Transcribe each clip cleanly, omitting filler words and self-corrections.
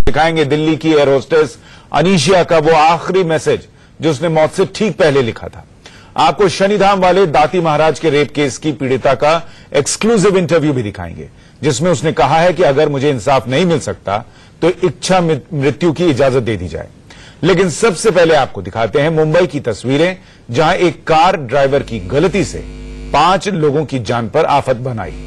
दिखाएंगे दिल्ली की air hostess अनीशिया का वो आखिरी मैसेज जो उसने मौत से ठीक पहले लिखा था। आपको शनिधाम वाले दाती महाराज के रेप केस की पीड़िता का एक्सक्लूसिव इंटरव्यू भी दिखाएंगे, जिसमें उसने कहा है कि अगर मुझे इंसाफ नहीं मिल सकता तो इच्छा मृत्यु की इजाजत दे दी जाए। लेकिन सबसे पहले आपको दिखाते हैं मुंबई की तस्वीरें, जहां एक कार ड्राइवर की गलती से 5 लोगों की जान पर आफत बन आई।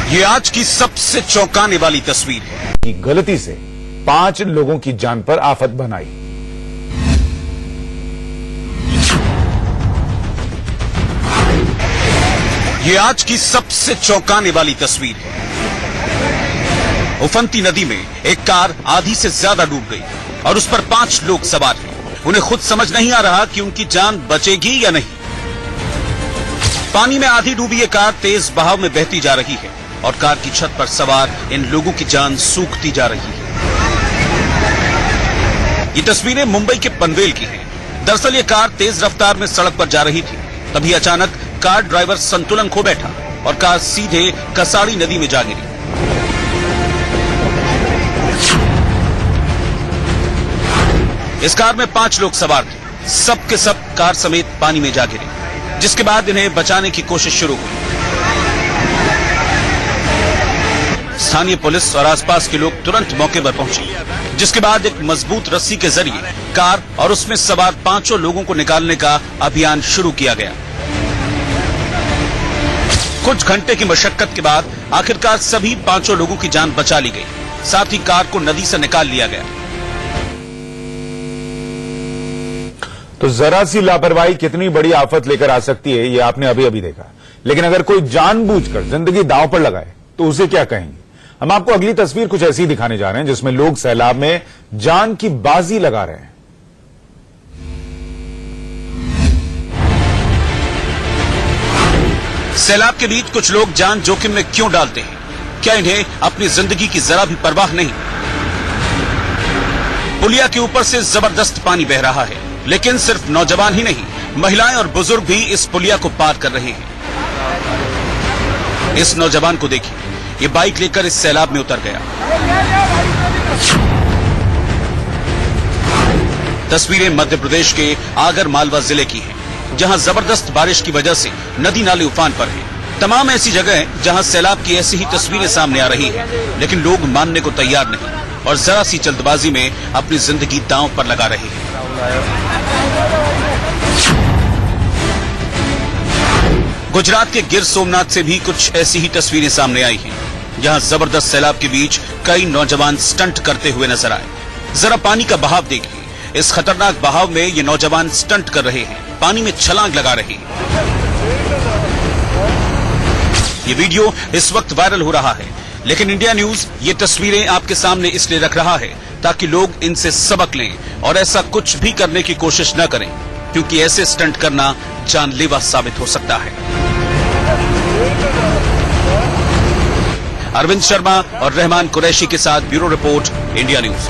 ये आज की सबसे चौंकाने वाली तस्वीर है कि गलती से 5 लोगों की जान पर आफत बन आई। ये आज की सबसे चौंकाने वाली तस्वीर है। उफनती नदी में एक कार आधी से ज्यादा डूब गई और उस पर 5 लोग सवार हैं। उन्हें खुद समझ नहीं आ रहा कि उनकी जान बचेगी या नहीं। पानी में आधी डूबी ये कार तेज बहाव में बहती जा रही है और कार की छत पर सवार इन लोगों की जान सूखती जा रही है। ये तस्वीरें मुंबई के पनवेल की हैं। दरअसल ये कार तेज रफ्तार में सड़क पर जा रही थी, तभी अचानक कार ड्राइवर संतुलन खो बैठा और कार सीधे कसाड़ी नदी में जा गिरी। इस कार में 5 लोग सवार थे। सब के सब कार समेत पानी में जा गिरे, जिसके बाद इन्हें बचाने की कोशिश शुरू हुई। स्थानीय पुलिस और आसपास के लोग तुरंत मौके पर पहुंचे, जिसके बाद एक मजबूत रस्सी के जरिए कार और उसमें सवार 5 लोगों को निकालने का अभियान शुरू किया गया। कुछ घंटे की मशक्कत के बाद आखिरकार सभी 5 लोगों की जान बचा ली गई। साथ ही कार को नदी से निकाल लिया गया। तो जरा सी लापरवाही कितनी बड़ी आफत लेकर आ सकती है, ये आपने अभी अभी देखा। लेकिन अगर कोई जानबूझकर जिंदगी दांव पर लगाए तो उसे क्या कहेंगे। हम आपको अगली तस्वीर कुछ ऐसी दिखाने जा रहे हैं, जिसमें लोग सैलाब में जान की बाजी लगा रहे हैं। सैलाब के बीच कुछ लोग जान जोखिम में क्यों डालते हैं? क्या इन्हें अपनी जिंदगी की जरा भी परवाह नहीं? पुलिया के ऊपर से जबरदस्त पानी बह रहा है, लेकिन सिर्फ नौजवान ही नहीं, महिलाएं और बुजुर्ग भी इस पुलिया को पार कर रहे हैं। इस नौजवान को देखिए, ये बाइक लेकर इस सैलाब में उतर गया। तस्वीरें मध्य प्रदेश के आगर मालवा जिले की हैं, जहां जबरदस्त बारिश की वजह से नदी नाले उफान पर हैं। तमाम ऐसी जगह हैं जहां सैलाब की ऐसी ही तस्वीरें सामने आ रही हैं, लेकिन लोग मानने को तैयार नहीं और जरा सी जल्दबाजी में अपनी जिंदगी दांव पर लगा रहे हैं। गुजरात के गिर सोमनाथ से भी कुछ ऐसी ही तस्वीरें सामने आई हैं, जहां जबरदस्त सैलाब के बीच कई नौजवान स्टंट करते हुए नजर आए। जरा पानी का बहाव देखिए। इस खतरनाक बहाव में ये नौजवान स्टंट कर रहे हैं, पानी में छलांग लगा रहे हैं। ये वीडियो इस वक्त वायरल हो रहा है, लेकिन इंडिया न्यूज ये तस्वीरें आपके सामने इसलिए रख रहा है ताकि लोग इनसे सबक लें और ऐसा कुछ भी करने की कोशिश न करें, क्योंकि ऐसे स्टंट करना जानलेवा साबित हो सकता है। अरविंद शर्मा और रहमान कुरैशी के साथ ब्यूरो रिपोर्ट, इंडिया न्यूज।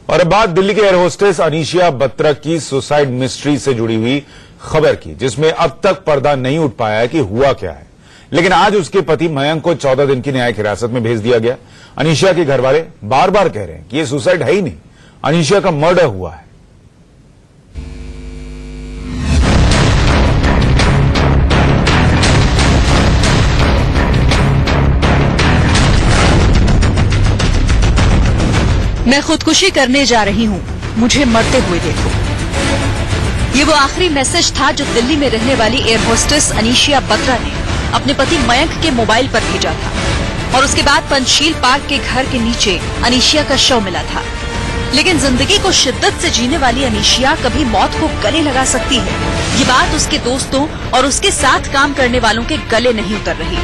और अब बात दिल्ली के एयर होस्टेस अनीशिया बत्रा की सुसाइड मिस्ट्री से जुड़ी हुई खबर की, जिसमें अब तक पर्दा नहीं उठ पाया है कि हुआ क्या है। लेकिन आज उसके पति मयंक को 14 दिन की न्यायिक हिरासत में भेज दिया गया। अनीशिया के घरवाले बार बार कह रहे हैं कि यह सुसाइड है ही नहीं, अनीशिया का मर्डर हुआ है। मैं खुदकुशी करने जा रही हूँ, मुझे मरते हुए देखो। ये वो आखिरी मैसेज था जो दिल्ली में रहने वाली एयर होस्टेस अनीशिया बत्रा ने अपने पति मयंक के मोबाइल पर भेजा था और उसके बाद पंचशील पार्क के घर के नीचे अनीशिया का शव मिला था। लेकिन जिंदगी को शिद्दत से जीने वाली अनीशिया कभी मौत को गले लगा सकती है, ये बात उसके दोस्तों और उसके साथ काम करने वालों के गले नहीं उतर रही।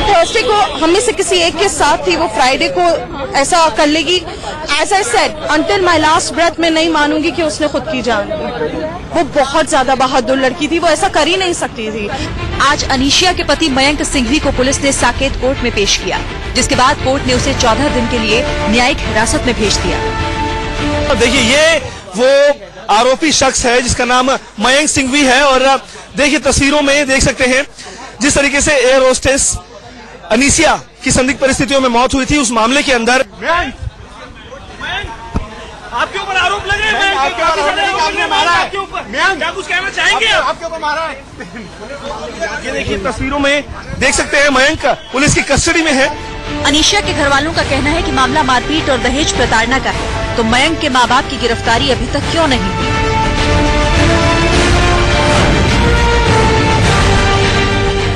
थर्सडे को हम में से किसी एक के साथ थी, वो फ्राइडे को ऐसा कर लेगी। As I said, until my last breath में नहीं मानूंगी कि उसने खुद की जान ली। वो बहुत ज्यादा बहादुर लड़की थी, वो ऐसा कर ही नहीं सकती थी। आज अनीशिया के पति मयंक सिंघवी को पुलिस ने साकेत कोर्ट में पेश किया, जिसके बाद कोर्ट ने उसे 14 दिन के लिए न्यायिक हिरासत में भेज दिया। देखिए ये वो आरोपी शख्स है जिसका नाम मयंक सिंघवी है और देखिए तस्वीरों में देख सकते हैं जिस तरीके से एयर होस्टेस अनीसिया की संदिग्ध परिस्थितियों में मौत हुई थी उस मामले के अंदर आपके ऊपर आरोप लगे हैं, आपने मारा है, क्या कुछ कहना चाहेंगे? आपके ऊपर मारा है। ये देखिए तस्वीरों में देख सकते हैं मयंक पुलिस की कस्टडी में है। अनीशिया के घर वालों का कहना है कि मामला मारपीट और दहेज प्रताड़ना का है, तो मयंक के मां बाप की गिरफ्तारी अभी तक क्यों नहीं हुई?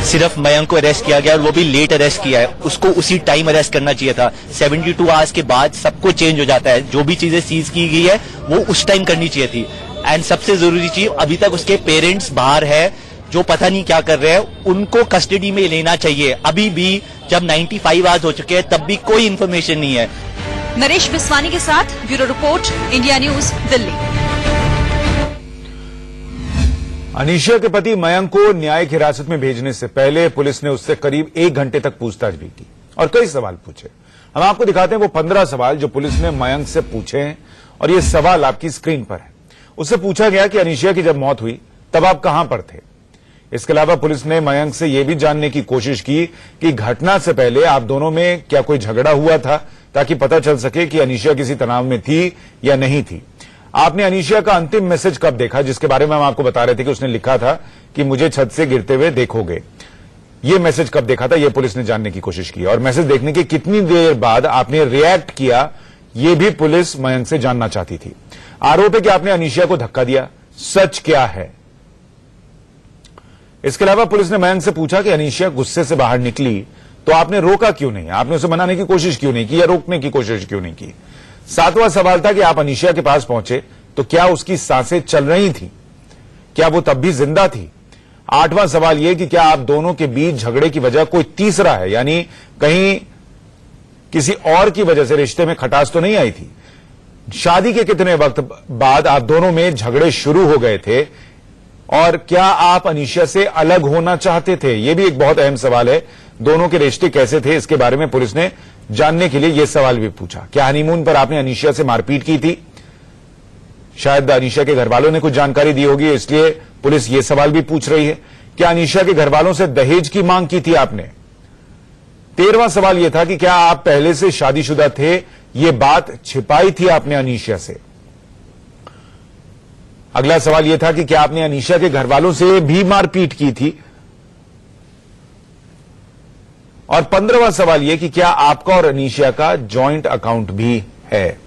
सिर्फ मयंक को अरेस्ट किया गया और वो भी लेट अरेस्ट किया है। उसको उसी टाइम अरेस्ट करना चाहिए था। 72 आवर्स के बाद सब कुछ चेंज हो जाता है। जो भी चीजें सीज की गई है वो उस टाइम करनी चाहिए थी। एंड सबसे जरूरी चीज, अभी तक उसके पेरेंट्स बाहर है जो पता नहीं क्या कर रहे हैं, उनको कस्टडी में लेना चाहिए। अभी भी जब 95 आवर्स हो चुके हैं तब भी कोई इन्फॉर्मेशन नहीं है। नरेश बिस्वानी के साथ bureau report, India news, Delhi. Anishia के पति मयंक को न्यायिक हिरासत में भेजने से पहले पुलिस ने उससे करीब 1 घंटे तक पूछताछ भी की और कई सवाल पूछे। हम आपको दिखाते हैं वो 15 सवाल जो पुलिस ने मयंक से पूछे हैं और ये सवाल आपकी स्क्रीन पर है। उससे पूछा गया कि अनीशिया की जब मौत हुई तब आप कहां पर थे। इसके अलावा पुलिस ने मयंक से यह भी जानने की कोशिश की कि घटना से पहले आप दोनों में क्या कोई झगड़ा हुआ था, ताकि पता चल सके कि अनीशिया किसी तनाव में थी या नहीं थी। आपने अनीशिया का अंतिम मैसेज कब देखा, जिसके बारे में हम आपको बता रहे थे कि उसने लिखा था कि मुझे छत से गिरते हुए देखोगे। ये मैसेज कब देखा था, ये पुलिस ने जानने की कोशिश की और मैसेज देखने के कितनी देर बाद आपने रिएक्ट किया, ये भी पुलिस मयंक से जानना चाहती थी। आरोप है कि आपने अनीशिया को धक्का दिया, सच क्या है? इसके अलावा पुलिस ने मयंक से पूछा कि अनीशिया गुस्से से बाहर निकली तो आपने रोका क्यों नहीं, आपने उसे मनाने की कोशिश क्यों नहीं की या रोकने की कोशिश क्यों नहीं की। 7वां सवाल था कि आप अनीशिया के पास पहुंचे तो क्या उसकी सांसें चल रही थी, क्या वो तब भी जिंदा थी। 8वां सवाल यह कि क्या आप दोनों के बीच झगड़े की वजह कोई तीसरा है, यानी कहीं किसी और की वजह से रिश्ते में खटास तो नहीं आई थी। शादी के कितने वक्त बाद आप दोनों में झगड़े शुरू हो गए थे और क्या आप अनीशिया से अलग होना चाहते थे, यह भी एक बहुत अहम सवाल है। दोनों के रिश्ते कैसे थे, इसके बारे में पुलिस ने जानने के लिए यह सवाल भी पूछा। क्या हनीमून पर आपने अनीशिया से मारपीट की थी? शायद अनीशिया के घर वालों ने कुछ जानकारी दी होगी, इसलिए पुलिस यह सवाल भी पूछ रही है। क्या अनीशिया के घर वालों से दहेज की मांग की थी आपने? 13वां सवाल यह था कि क्या आप पहले से शादीशुदा थे, यह बात छिपाई थी आपने अनीशिया से। अगला सवाल यह था कि क्या आपने अनीशिया के घर वालों से भी मारपीट की थी। और 15वां सवाल यह कि क्या आपका और अनीशिया का जॉइंट अकाउंट भी है।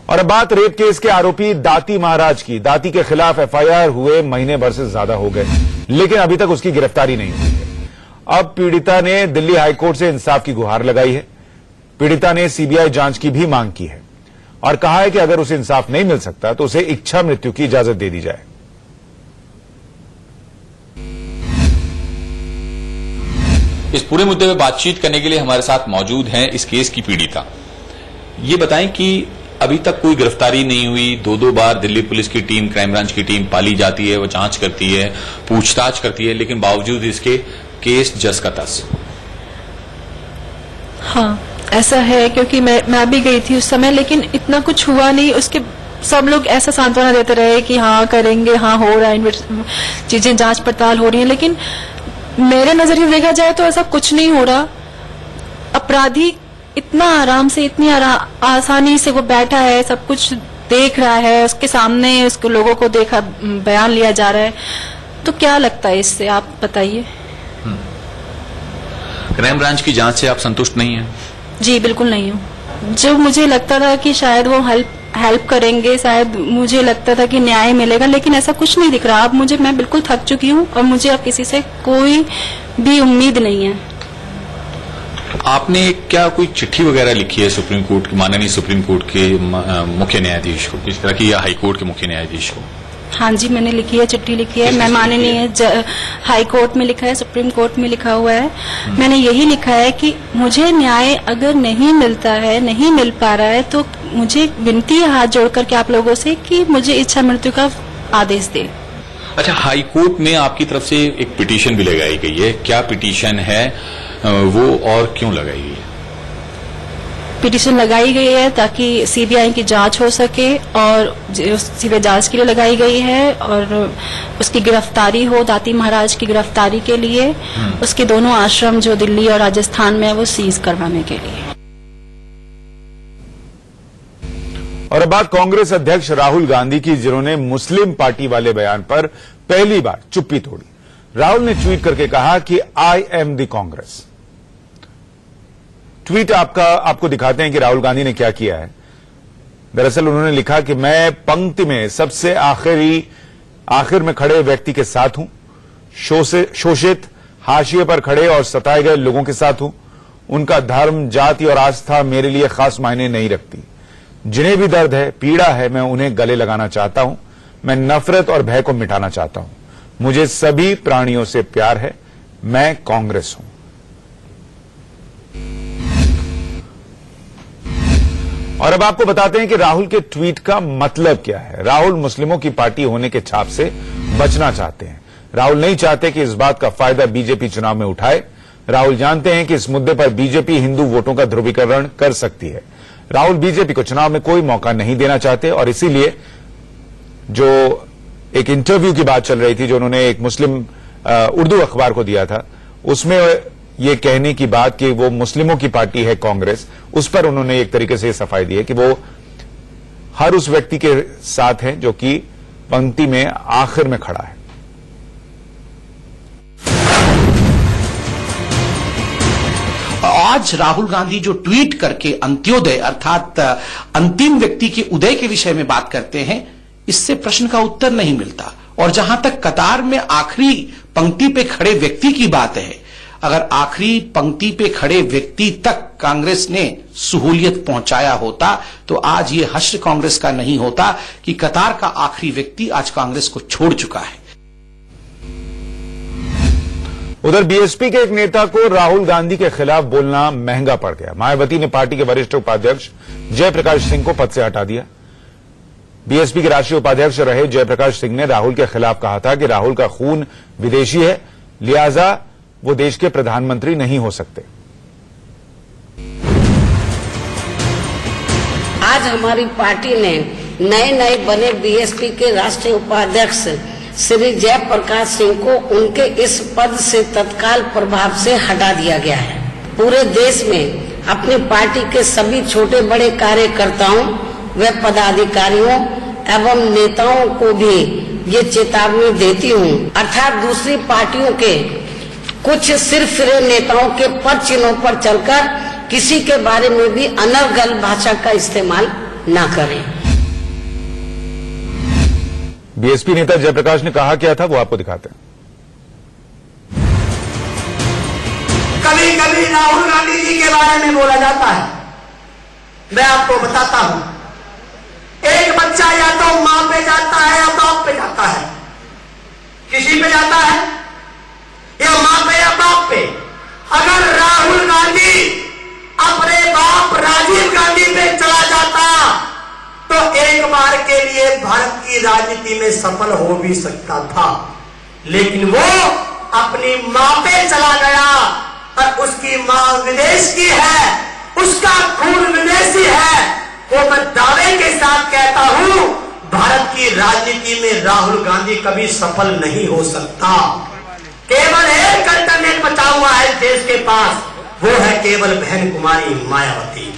और अब बात रेप केस के आरोपी दाती महाराज की। दाती के खिलाफ एफआईआर हुए महीने भर से ज्यादा हो गए, लेकिन अभी तक उसकी गिरफ्तारी नहीं हुई है। अब पीड़िता ने दिल्ली हाईकोर्ट से इंसाफ की गुहार लगाई है। पीड़िता ने सीबीआई जांच की भी मांग की है और कहा है कि अगर उसे इंसाफ नहीं मिल सकता तो उसे इच्छा मृत्यु की इजाजत दे दी जाए। इस पूरे मुद्दे पर बातचीत करने के लिए हमारे साथ मौजूद हैं इस केस की पीड़िता। ये बताएं कि अभी तक कोई गिरफ्तारी नहीं हुई, 2-2 बार दिल्ली पुलिस की टीम, क्राइम ब्रांच की टीम पाली जाती है, वो जांच करती है, पूछताछ करती है, लेकिन बावजूद इसके केस जस का तस। हाँ, ऐसा है, क्योंकि मैं भी गई थी उस समय, लेकिन इतना कुछ हुआ नहीं। उसके सब लोग ऐसा सांत्वना देते रहे कि हाँ करेंगे, हाँ हो रहा है, चीजें जांच पड़ताल हो रही है, लेकिन मेरे नजरिए देखा जाए तो ऐसा कुछ नहीं हो रहा। अपराधी इतना आराम से, इतनी आसानी से वो बैठा है, सब कुछ देख रहा है, उसके सामने उसको लोगों को देखा, बयान लिया जा रहा है, तो क्या लगता है इससे, आप बताइए। क्राइम ब्रांच की जांच से आप संतुष्ट नहीं हैं? जी बिल्कुल नहीं हूँ। जो मुझे लगता था कि शायद वो हेल्प करेंगे, शायद मुझे लगता था कि न्याय मिलेगा, लेकिन ऐसा कुछ नहीं दिख रहा। अब मैं बिल्कुल थक चुकी हूँ और मुझे अब किसी से कोई भी उम्मीद नहीं है। आपने क्या कोई चिट्ठी वगैरह लिखी है सुप्रीम कोर्ट की, माननीय सुप्रीम कोर्ट के मुख्य न्यायाधीश को, किस तरह की, या हाई कोर्ट के मुख्य न्यायाधीश को? हाँ जी, मैंने लिखी है, चिट्ठी लिखी है। मैं माननीय हाई कोर्ट में लिखा है, सुप्रीम कोर्ट में लिखा हुआ है। मैंने यही लिखा है कि मुझे न्याय अगर नहीं मिलता है, नहीं मिल पा रहा है, तो मुझे विनती है हाथ जोड़कर के आप लोगों से कि मुझे इच्छा मृत्यु का आदेश दे। अच्छा, हाई कोर्ट में आपकी तरफ से एक पिटीशन भी लगाई गई है, क्या पिटीशन है वो और क्यों लगाई गई है? पिटीशन लगाई गई है ताकि सीबीआई की जांच हो सके और सीबीआई जांच के लिए लगाई गई है और उसकी गिरफ्तारी हो, दाती महाराज की गिरफ्तारी के लिए उसके दोनों आश्रम जो दिल्ली और राजस्थान में है वो सीज करवाने के लिए। और अब बात कांग्रेस अध्यक्ष राहुल गांधी की, जिन्होंने मुस्लिम पार्टी वाले बयान पर पहली बार चुप्पी तोड़ी। राहुल ने ट्वीट करके कहा कि I am the Congress. Tweet आपको दिखाते हैं कि राहुल गांधी ने क्या किया है। दरअसल उन्होंने लिखा कि मैं पंक्ति में सबसे आखिर में खड़े व्यक्ति के साथ हूं, शोषित, हाशिए पर खड़े और सताए गए लोगों के साथ हूं। उनका धर्म, जाति और आस्था मेरे लिए खास मायने नहीं रखती। जिन्हें भी दर्द है, पीड़ा है, मैं उन्हें गले लगाना चाहता हूं। मैं नफरत और भय को मिटाना चाहता हूं। मुझे सभी प्राणियों से प्यार है। मैं कांग्रेस हूं। और अब आपको बताते हैं कि राहुल के ट्वीट का मतलब क्या है। राहुल मुस्लिमों की पार्टी होने के छाप से बचना चाहते हैं। राहुल नहीं चाहते कि इस बात का फायदा बीजेपी चुनाव में उठाए। राहुल जानते हैं कि इस मुद्दे पर बीजेपी हिंदू वोटों का ध्रुवीकरण कर सकती है। राहुल बीजेपी को चुनाव में कोई मौका नहीं देना चाहते और इसीलिए जो एक इंटरव्यू की बात चल रही थी, जो उन्होंने एक मुस्लिम उर्दू अखबार को दिया था, उसमें ये कहने की बात कि वो मुस्लिमों की पार्टी है कांग्रेस, उस पर उन्होंने एक तरीके से सफाई दी है कि वो हर उस व्यक्ति के साथ है जो कि पंक्ति में आखिर में खड़ा है। आज राहुल गांधी जो ट्वीट करके अंत्योदय अर्थात अंतिम व्यक्ति के उदय के विषय में बात करते हैं, इससे प्रश्न का उत्तर नहीं मिलता। और जहां तक कतार में आखिरी पंक्ति पे खड़े व्यक्ति की बात है, अगर आखिरी पंक्ति पे खड़े व्यक्ति तक कांग्रेस ने सहूलियत पहुंचाया होता तो आज ये हश्र कांग्रेस का नहीं होता कि कतार का आखिरी व्यक्ति आज कांग्रेस को छोड़ चुका है। उधर बीएसपी के एक नेता को राहुल गांधी के खिलाफ बोलना महंगा पड़ गया। मायावती ने पार्टी के वरिष्ठ उपाध्यक्ष जयप्रकाश सिंह को पद से हटा दिया। बीएसपी के राष्ट्रीय उपाध्यक्ष रहे जयप्रकाश सिंह ने राहुल के खिलाफ कहा था कि राहुल का खून विदेशी है, लिहाजा वो देश के प्रधानमंत्री नहीं हो सकते। आज हमारी पार्टी ने नए बने बीएसपी के राष्ट्रीय उपाध्यक्ष श्री जयप्रकाश सिंह को उनके इस पद से तत्काल प्रभाव से हटा दिया गया है। पूरे देश में अपनी पार्टी के सभी छोटे बड़े कार्यकर्ताओं व पदाधिकारियों एवं नेताओं को भी ये चेतावनी देती हूँ, अर्थात दूसरी पार्टियों के कुछ सिरफिरे नेताओं के पद चिन्हों पर चलकर किसी के बारे में भी अनर्गल भाषा का इस्तेमाल न करें। बीएसपी नेता जयप्रकाश ने कहा क्या था, वो आपको दिखाते हैं। कभी कभी राहुल गांधी जी के बारे में बोला जाता है। मैं आपको बताता हूं, एक बच्चा या तो मां पे जाता है या बाप पे जाता है। किसी पे जाता है, या मां पे या बाप पे। अगर राहुल गांधी अपने बाप राजीव गांधी पे चला जाता तो एक बार के लिए भारत की राजनीति में सफल हो भी सकता था, लेकिन वो अपनी मां पे चला गया और उसकी मां विदेश की है, उसका खून विदेशी है। वो मैं दावे के साथ कहता हूं, भारत की राजनीति में राहुल गांधी कभी सफल नहीं हो सकता। केवल एक अल्टरनेट बचा हुआ है देश के पास, वो है केवल बहन कुमारी मायावती।